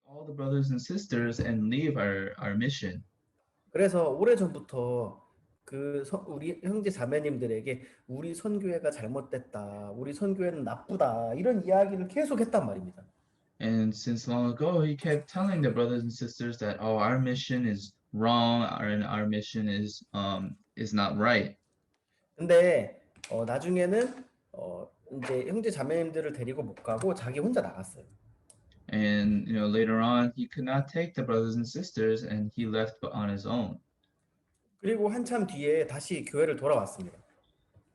all the brothers and sisters and leave our mission. 그래서 오래전부터 우리 형제 자매님들에게 우리 선교회가 잘못됐다. 우리 선교회는 나쁘다. 이런 이야기를 계속 했단 말입니다. And since long ago, he kept telling the brothers and sisters that, oh, our mission is wrong, our mission is not right. 근데 나중에는 이제 형제 자매님들을 데리고 못 가고 자기 혼자 나갔어요. And later on, he could not take the brothers and sisters, and he left on his own. 그리고 한참 뒤에 다시 교회를 돌아왔습니다.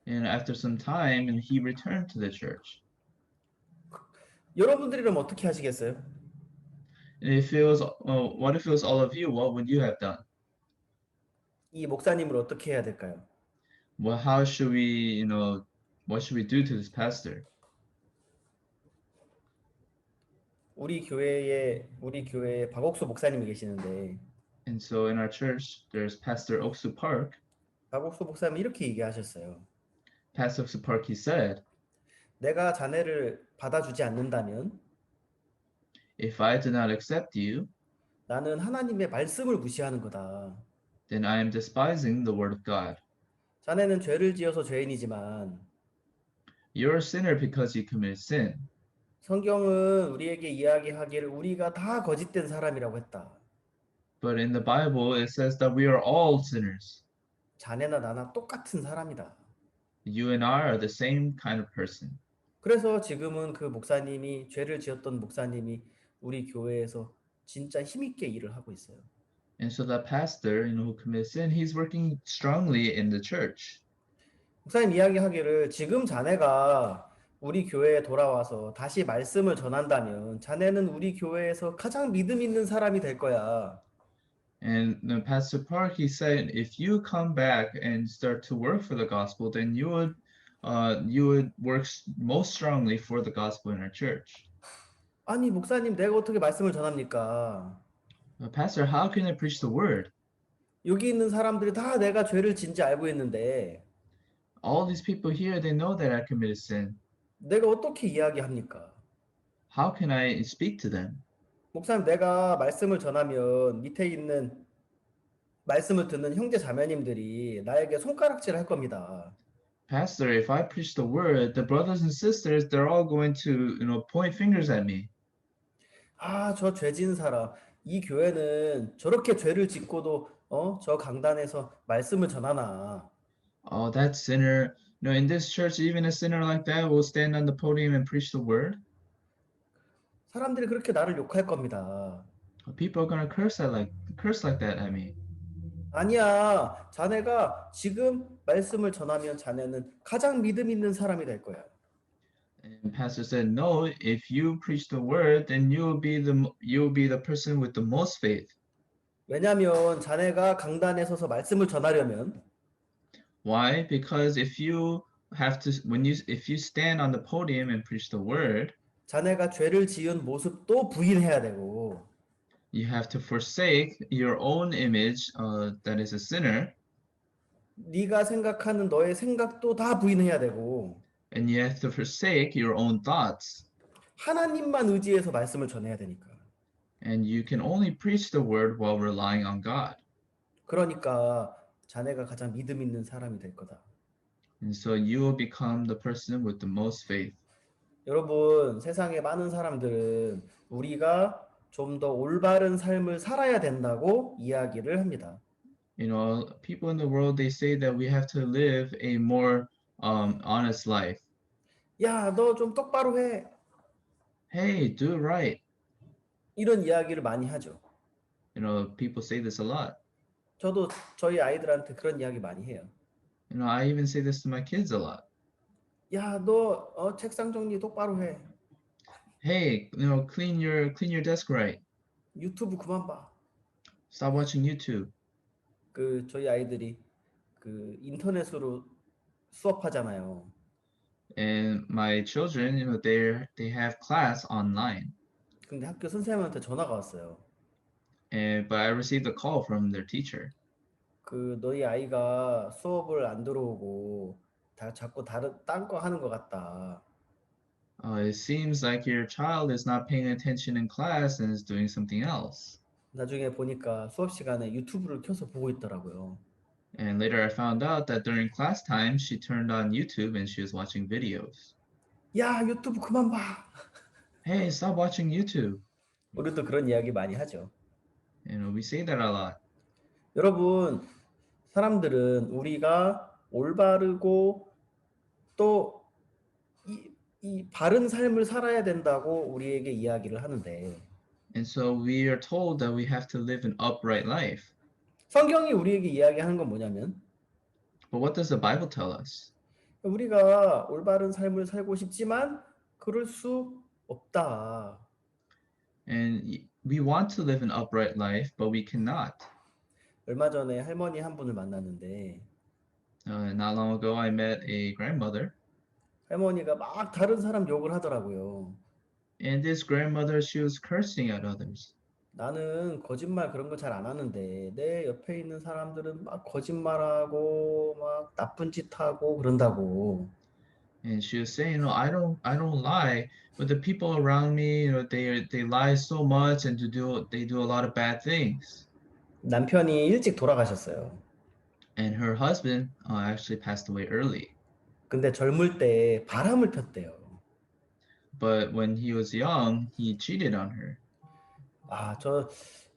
And after some time, and he returned to the church. 여러분들이라면 어떻게 하시겠어요? And if it was, what if it was all of you? What would you have done? 이 목사님을 어떻게 해야 될까요? Well, how should we, what should we do to this pastor? 우리 교회에 박옥수 목사님이 계시는데 And so in our church, there's Pastor Oksu Park. 박옥수 목사님이 이렇게 얘기하셨어요. Pastor Oksu Park, he said, 내가 자네를 받아주지 않는다면 if I do not accept you, 나는 하나님의 말씀을 무시하는 거다. then I am despising the word of God. 자네는 죄를 지어서 죄인이지만 You're a sinner because you committed sin. 성경은 우리에게 이야기하기를 우리가 다 거짓된 사람이라고 했다. But in the Bible, it says that we are all sinners. 자네나 나나 똑같은 사람이다. You and I are the same kind of person. 그래서 지금은 그 목사님이 죄를 지었던 목사님이 우리 교회에서 진짜 힘있게 일을 하고 있어요. And so that pastor, who committed sin, he's working strongly in the church. 목사님 이야기하기를 지금 자네가 우리 교회에 돌아와서 다시 말씀을 전한다면 자네는 우리 교회에서 가장 믿음 있는 사람이 될 거야. And Pastor Park, he said, if you come back and start to work for the gospel, then you would work most strongly for the gospel in our church. 아니 목사님 내가 어떻게 말씀을 전합니까? Pastor, how can I preach the word? 여기 있는 사람들이 다 내가 죄를 진지 알고 있는데 All these people here, they know that I committed sin. 내가 어떻게 이야기합니까? How can I speak to them? 목사님 내가 말씀을 전하면 밑에 있는 말씀을 듣는 형제 자매님들이 나에게 손가락질 할 겁니다. Pastor, if I preach the word, the brothers and sisters, they're all going to, point fingers at me. 아, 저 죄진 사람. 이 교회는 저렇게 죄를 짓고도 저 강단에서 말씀을 전하나. Oh, that sinner. In this church, even a sinner like that will stand on the podium and preach the word. 사람들이 그렇게 나를 욕할 겁니다. People are going to curse like that at me. 아니야. 자네가 지금 말씀을 전하면 자네는 가장 믿음 있는 사람이 될 거야. And pastor said, no, if you preach the word, then you'll be the person with the most faith. 왜냐하면 자네가 강단에 서서 말씀을 전하려면 Why? Because if you stand on the podium and preach the word, 자네가 죄를 지은 모습도 부인해야 되고 you have to forsake your own image that is a sinner. 네가 생각하는 너의 생각도 다 부인해야 되고 And you have to forsake your own thoughts. 하나님만 의지해서 말씀을 전해야 되니까. And you can only preach the word while relying on God. 그러니까 자네가 가장 믿음 있는 사람이 될 거다. And so you will become the person with the most faith. 여러분, 세상의 많은 사람들은 우리가 좀 더 올바른 삶을 살아야 된다고 이야기를 합니다. People in the world, they say that we have to live a more honest life. 야, 너 좀 똑바로 해. Hey, do it right. 이런 이야기를 많이 하죠. People say this a lot. 저도 저희 아이들한테 그런 이야기 많이 해요. I even say this to my kids a lot. 야, 너 책상 정리 똑바로 해. Hey, clean your desk right. 유튜브 그만 봐. Stop watching YouTube. 저희 아이들이 인터넷으로 수업하잖아요. And my children, they have class online. 근데 학교 선생님한테 전화가 왔어요. But I received a call from their teacher. 너희 아이가 수업을 안 들어오고 자꾸 딴 거 하는 것 같다. It seems like your child is not paying attention in class and is doing something else. 나중에 보니까 수업 시간에 유튜브를 켜서 보고 있더라고요. And later I found out that during class time, she turned on YouTube and she was watching videos. 야, 유튜브 그만 봐. Hey, stop watching YouTube. 우리도 그런 이야기 많이 하죠. We say that a lot. 여러분, 사람들은 우리가 올바르고 또 이 바른 삶을 살아야 된다고 우리에게 이야기를 하는데 And so we are told that we have to live an upright life. 성경이 우리에게 이야기하는 건 뭐냐면 But what does the Bible tell us? 우리가 올바른 삶을 살고 싶지만 그럴 수 없다. And we want to live an upright life, but we cannot. 얼마 전에 할머니 한 분을 만났는데 Not long ago, I met a grandmother, 할머니가 막 다른 사람 욕을 하더라고요. and this grandmother, she was cursing at others. 나는 거짓말 그런 거 잘 안 하는데 내 옆에 있는 사람들은 막 거짓말하고 막 나쁜 짓 하고 그런다고. And she was saying, "No, I don't lie, but the people around me, they lie so much, and they do a lot of bad things." 남편이 일찍 돌아가셨어요. And her husband actually passed away early. 근데 젊을 때 바람을 폈대요. But when he was young, he cheated on her. 아,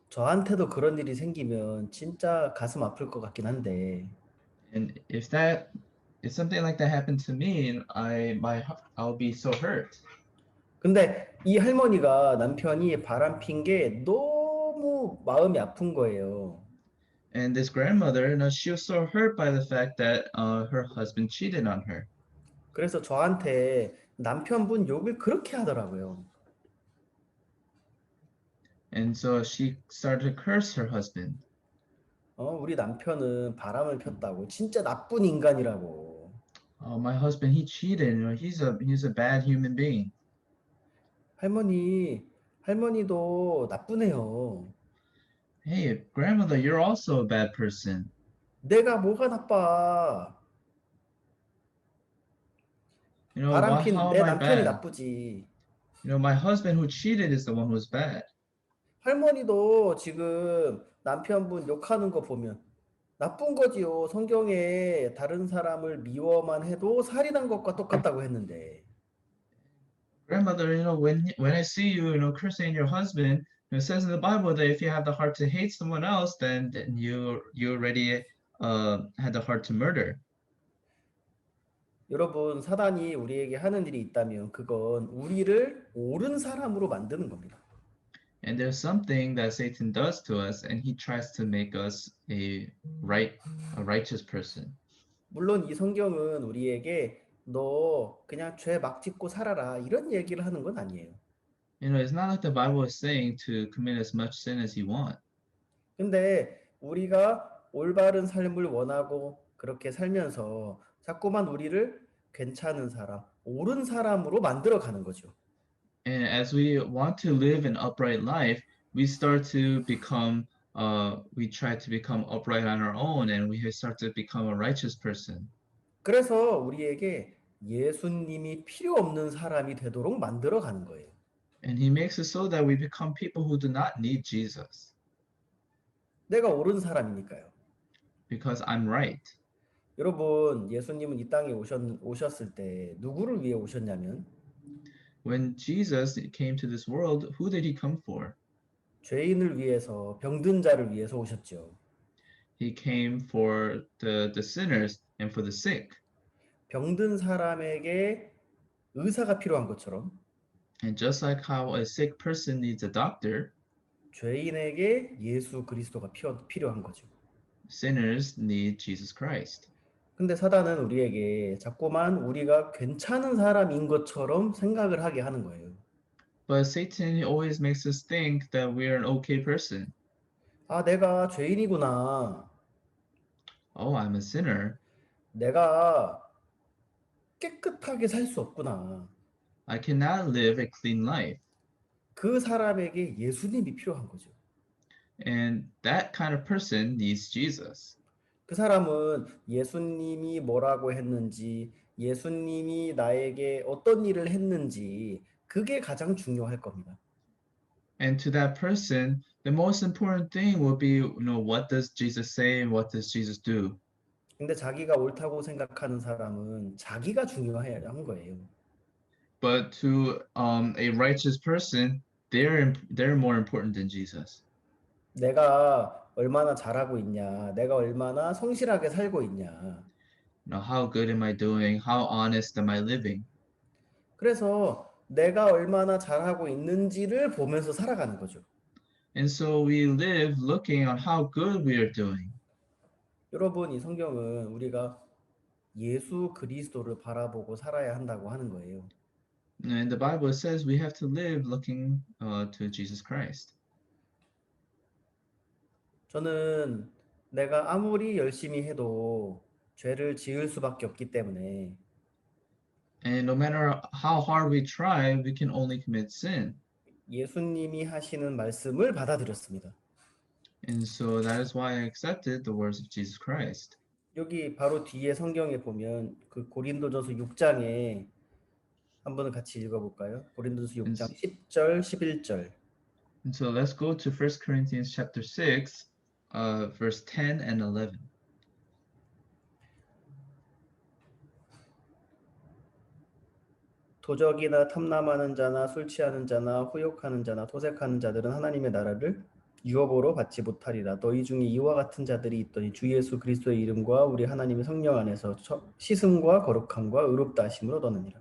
저한테도 그런 일이 생기면 진짜 가슴 아플 것 같긴 한데. And if something like that happened to me, I'll be so hurt. 근데 이 할머니가 남편이 바람 핀 게 너무 마음이 아픈 거예요. And this grandmother, she was so hurt by the fact that her husband cheated on her. 그래서 저한테 남편분 욕을 그렇게 하더라고요. And so she started to curse her husband. 우리 남편은 바람을 폈다고. 진짜 나쁜 인간이라고. My husband, he cheated. He's a bad human being. 할머니도 나쁘네요. Hey, grandmother, you're also a bad person. 내가 뭐가 나빠? 바람 핀 how 내 am I 남편이 bad? 나쁘지. My husband who cheated is the one who's bad. 할머니도 지금 남편분 욕하는 거 보면 나쁜 거지요. 성경에 다른 사람을 미워만 해도 살인한 것과 똑같다고 했는데. Grandmother, when I see you, cursing your husband, it says in the Bible that if you have the heart to hate someone else, then you already had the heart to murder. 여러분, 사단이 우리에게 하는 일이 있다면 그건 우리를 옳은 사람으로 만드는 겁니다. And there's something that Satan does to us, and he tries to make us a righteous person. 물론 이 성경은 우리에게 너 그냥 죄 막 짓고 살아라 이런 얘기를 하는 건 아니에요. It's not like the Bible is saying to commit as much sin as you want. 근데 우리가 올바른 삶을 원하고 그렇게 살면서 자꾸만 우리를 괜찮은 사람, 옳은 사람으로 만들어 가는 거죠. And as we want to live an upright life, we start to become, we try to become upright on our own, and we start to become a righteous person. 그래서 우리에게 예수님이 필요 없는 사람이 되도록 만들어 가는 거예요. And he makes it so that we become people who do not need Jesus. 내가 옳은 사람이니까요. Because I'm right. 여러분, 예수님은 이 땅에 오셨을 때 누구를 위해 오셨냐면 When Jesus came to this world, who did he come for? 죄인을 위해서, 병든 자를 위해서 오셨죠. He came for the sinners and for the sick. 병든 사람에게 의사가 필요한 것처럼 And just like how a sick person needs a doctor, 죄인에게 예수 그리스도가 필요한 거죠. sinners need Jesus Christ. 근데 사단은 우리에게 자꾸만 우리가 괜찮은 사람인 것처럼 생각을 하게 하는 거예요. But Satan always makes us think that we're an okay person. 아, 내가 죄인이구나. Oh, I'm a sinner. 내가 깨끗하게 살 수 없구나. I cannot live a clean life. 그 사람에게 예수님이 필요한 거죠. And that kind of person needs Jesus. 그 사람은 예수님이 뭐라고 했는지, 예수님이 나에게 어떤 일을 했는지 그게 가장 중요할 겁니다. And to that person, the most important thing will be, what does Jesus say and what does Jesus do? 근데 자기가 옳다고 생각하는 사람은 자기가 중요해야 한 거예요. But to a righteous person, they're more important than Jesus. 내가 얼마나 잘하고 있냐, 내가 얼마나 성실하게 살고 있냐. How good am I doing? How honest am I living? 그래서 내가 얼마나 잘하고 있는지를 보면서 살아가는 거죠. And so we live looking on how good we are doing. 여러분, 이 성경은 우리가 예수 그리스도를 바라보고 살아야 한다고 하는 거예요. And the Bible says we have to live looking to Jesus Christ. 저는 내가 아무리 열심히 해도 죄를 지을 수밖에 없기 때문에 And no matter how hard we try, we can only commit sin. 예수님이 하시는 말씀을 받아들였습니다. And so that is why I accepted the words of Jesus Christ. 여기 바로 뒤에 성경에 보면 그 고린도전서 6장에 한번 같이 읽어볼까요? 고린도전서 6장 10절, 11절. And so let's go to 1 Corinthians chapter 6, verse 10 and 11. 도적이나 탐남하는 자나 술 취하는 자나 후욕하는 자나 토색하는 자들은 하나님의 나라를 유업으로 받지 못하리라. 너희 중에 이와 같은 자들이 있더니 주 예수 그리스도의 이름과 우리 하나님의 성령 안에서 씻음과 거룩함과 의롭다 하심을 얻었느니라.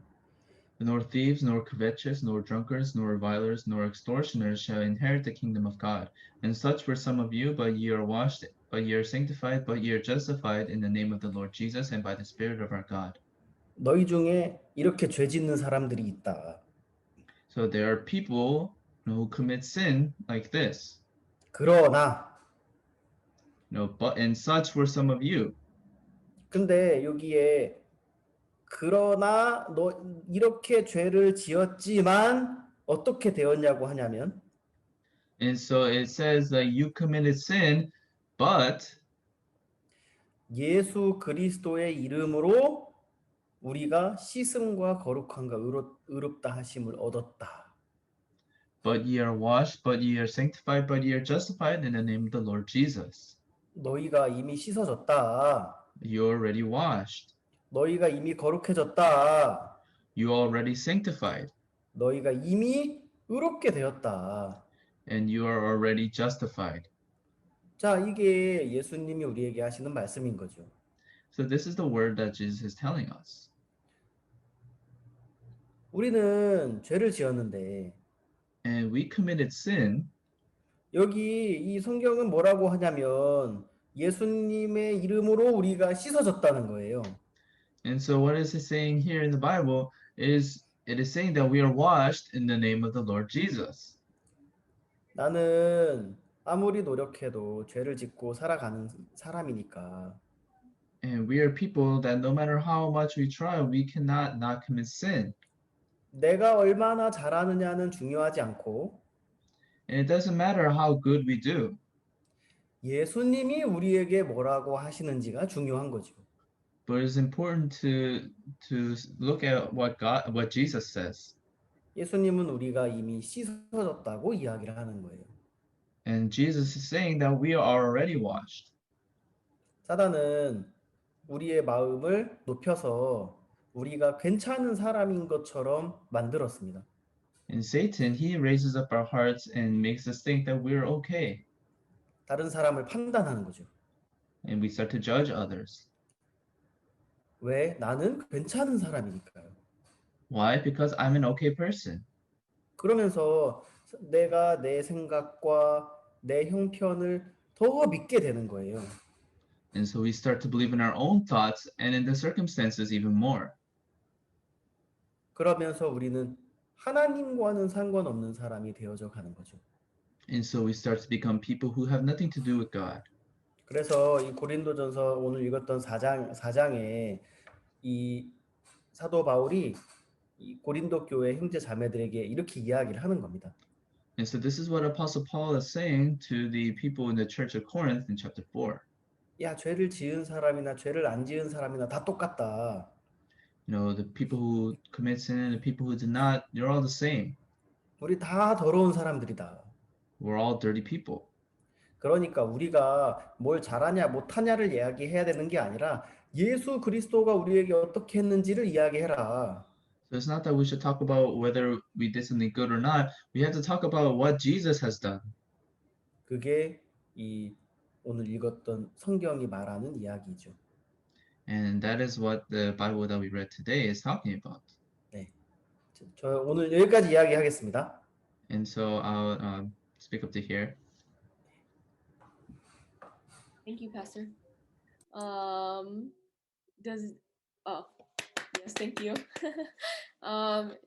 Nor thieves, nor covetous, nor drunkards, nor revilers, nor extortioners shall inherit the kingdom of God. And such were some of you, but ye are washed, but ye are sanctified, but ye are justified in the name of the Lord Jesus and by the Spirit of our God. 너희 중에 이렇게 죄 짓는 사람들이 있다. So there are people who commit sin like this. 그러나 But and such were some of you. 근데 여기에 그러나 너 이렇게 죄를 지었지만 어떻게 되었냐고 하냐면 And so it says that you committed sin, but 예수 그리스도의 이름으로 우리가 씻음과 거룩함과 의롭다 하심을 얻었다. but ye are washed, but ye are sanctified, but ye are justified in the name of the Lord Jesus. 너희가 이미 씻어졌다. You are already washed. 너희가 이미 거룩해졌다. You are already sanctified. 너희가 이미 의롭게 되었다. And you are already justified. 자, 이게 예수님이 우리에게 하시는 말씀인 거죠. So this is the word that Jesus is telling us. 우리는 죄를 지었는데 And we committed sin. 여기 이 성경은 뭐라고 하냐면 예수님의 이름으로 우리가 씻어졌다는 거예요. And so what is it saying here in the Bible is it is saying that we are washed in the name of the Lord Jesus. 나는 아무리 노력해도 죄를 짓고 살아가는 사람이니까 And we are people that no matter how much we try, we cannot not commit sin. 내가 얼마나 잘하느냐는 중요하지 않고 And it doesn't matter how good we do. 예수님이 우리에게 뭐라고 하시는지가 중요한 거죠. But it's important to look at what Jesus says. 예수님은 우리가 이미 씻어졌다고 이야기를 하는 거예요. And Jesus is saying that we are already washed. 사단은 우리의 마음을 높여서 우리가 괜찮은 사람인 것처럼 만들었습니다. And Satan, he raises up our hearts and makes us think that we're okay. 다른 사람을 판단하는 거죠. And we start to judge others. 왜? 나는 괜찮은 사람이니까요. Why? Because I'm an okay person. 그러면서 내가 내 생각과 내 형편을 더 믿게 되는 거예요. And so we start to believe in our own thoughts and in the circumstances even more. 그러면서 우리는 하나님과는 상관없는 사람이 되어져 가는 거죠. And so we start to become people who have nothing to do with God. 그래서 이 고린도전서 오늘 읽었던 4장에 이 사도 바울이 이 고린도 교회 형제 자매들에게 이렇게 이야기를 하는 겁니다. And so this is what Apostle Paul is saying to the people in the church of Corinth in chapter 4. 야, 죄를 지은 사람이나 죄를 안 지은 사람이나 다 똑같다. The people who commit sin and the people who did not, you're all the same. 우리 다 더러운 사람들이다. We're all dirty people. 그러니까 우리가 뭘 잘하냐 못하냐를 이야기해야 되는 게 아니라 예수 그리스도가 우리에게 어떻게 했는지를 이야기해라. So it's not that we should talk about whether we did something good or not. We have to talk about what Jesus has done. 그게 이 오늘 읽었던 성경이 말하는 이야기죠. And that is what the Bible that we read today is talking about. 네, 저 오늘 여기까지 이야기하겠습니다. And so I'll speak up to here. Thank you, Pastor. Yes, thank you.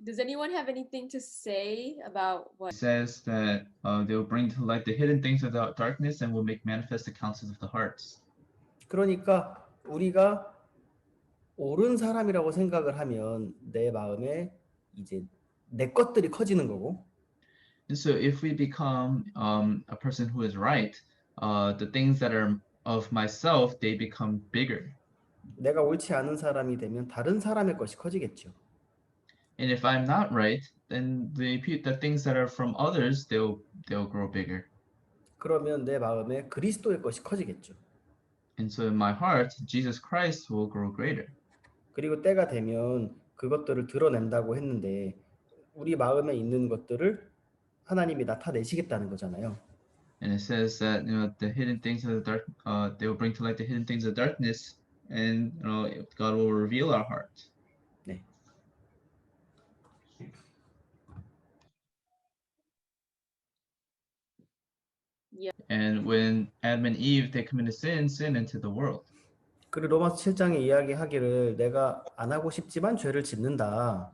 Does anyone have anything to say about what? It says that they will bring to light the hidden things of the darkness and will make manifest the counsels of the hearts. 그러니까 우리가 옳은 사람이라고 생각을 하면 내 마음에 이제 내 것들이 커지는 거고. And so if we become a person who is right, the things that are of myself, they become bigger. 내가 옳지 않은 사람이 되면 다른 사람의 것이 커지겠죠. And if I'm not right, then the things that are from others, they'll grow bigger. 그러면 내 마음에 그리스도의 것이 커지겠죠. And so in my heart, Jesus Christ will grow greater. 그리고 때가 되면 그것들을 드러낸다고 했는데 우리 마음에 있는 것들을 하나님이 나타내시겠다는 거잖아요. And it says that the hidden things of the dark, they will bring to light the hidden things of darkness, and God will reveal our heart. 네. Yeah. And when Adam and Eve they committed sin entered the world. 그리고 로마서 7장에 이야기하기를 내가 안 하고 싶지만 죄를 짓는다.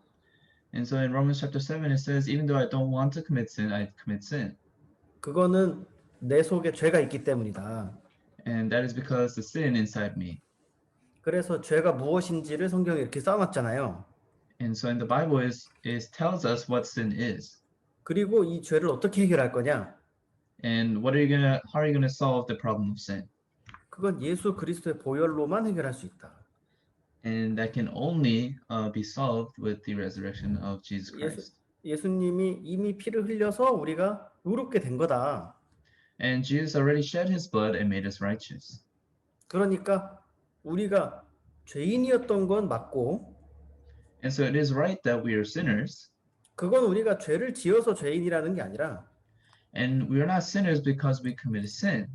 And so in Romans chapter 7 it says, even though I don't want to commit sin, I commit sin. 그거는 내 속에 죄가 있기 때문이다. And that is because the sin inside me. 그래서 죄가 무엇인지를 성경에 이렇게 써놨잖아요. And so in the Bible is tells us what sin is. 그리고 이 죄를 어떻게 해결할 거냐? And how are you gonna solve the problem of sin? 그건 예수 그리스도의 보혈로만 해결할 수 있다. And that can only be solved with the resurrection of Jesus Christ. 예수님이 이미 피를 흘려서 우리가 의롭게 된 거다. And Jesus already shed his blood and made us righteous. 그러니까 우리가 죄인이었던 건 맞고 And so it is right that we are sinners. 그건 우리가 죄를 지어서 죄인이라는 게 아니라 And we are not sinners because we committed sin.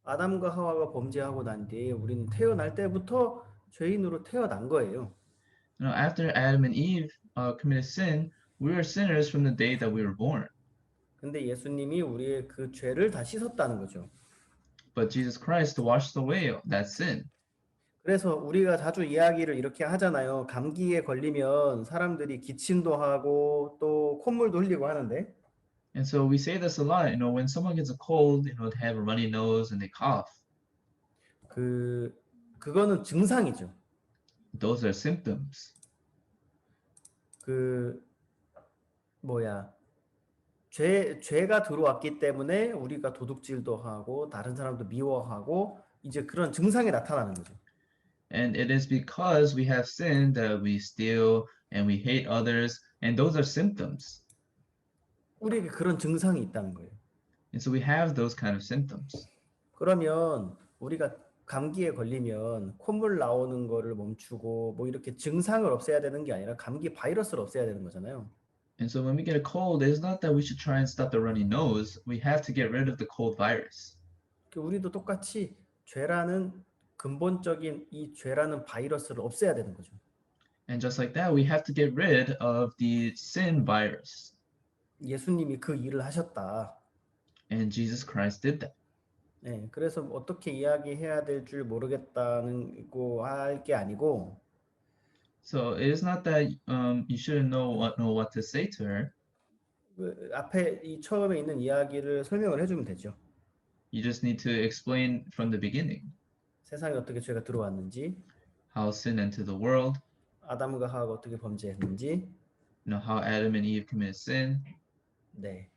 아담과 하와가 범죄하고 난 뒤에 우리는 태어날 때부터 죄인으로 태어난 거예요. After Adam and Eve committed sin, we were sinners from the day that we were born. 근데 예수님이 우리의 그 죄를 다 씻었다는 거죠. But Jesus Christ washed away that sin. 그래서 우리가 자주 이야기를 이렇게 하잖아요. 감기에 걸리면 사람들이 기침도 하고 또 콧물도 흘리고 하는데 And so we say this a lot, when someone gets a cold, they have a runny nose and they cough. 그거는 증상이죠. Those are symptoms. 죄가 들어왔기 때문에 우리가 도둑질도 하고 다른 사람도 미워하고 이제 그런 증상이 나타나는 거죠. And it is because we have sinned that we steal and we hate others, and those are symptoms. 우리에게 그런 증상이 있다는 거예요. And so we have those kind of symptoms. 그러면 우리가 감기에 걸리면 콧물 나오는 거를 멈추고 뭐 이렇게 증상을 없애야 되는 게 아니라 감기 바이러스를 없애야 되는 거잖아요. And so when we get a cold, it's not that we should try and stop the runny nose. We have to get rid of the cold virus. 우리도 똑같이 죄라는 근본적인 이 죄라는 바이러스를 없애야 되는 거죠. And just like that, we have to get rid of the sin virus. 예수님이 그 일을 하셨다. And Jesus Christ did that. 네, 그래서 어떻게 이야기해야 될 줄 모르겠다는 거 할 게 아니고. So it is not that you shouldn't know what to say to her. 앞에 이 처음에 있는 이야기를 설명을 해주면 되죠. You just need to explain from the beginning 세상에 어떻게 죄가 들어왔는지, how sin entered the world, 아담과 하와가 어떻게 범죄했는지. how Adam and Eve committed sin. 네,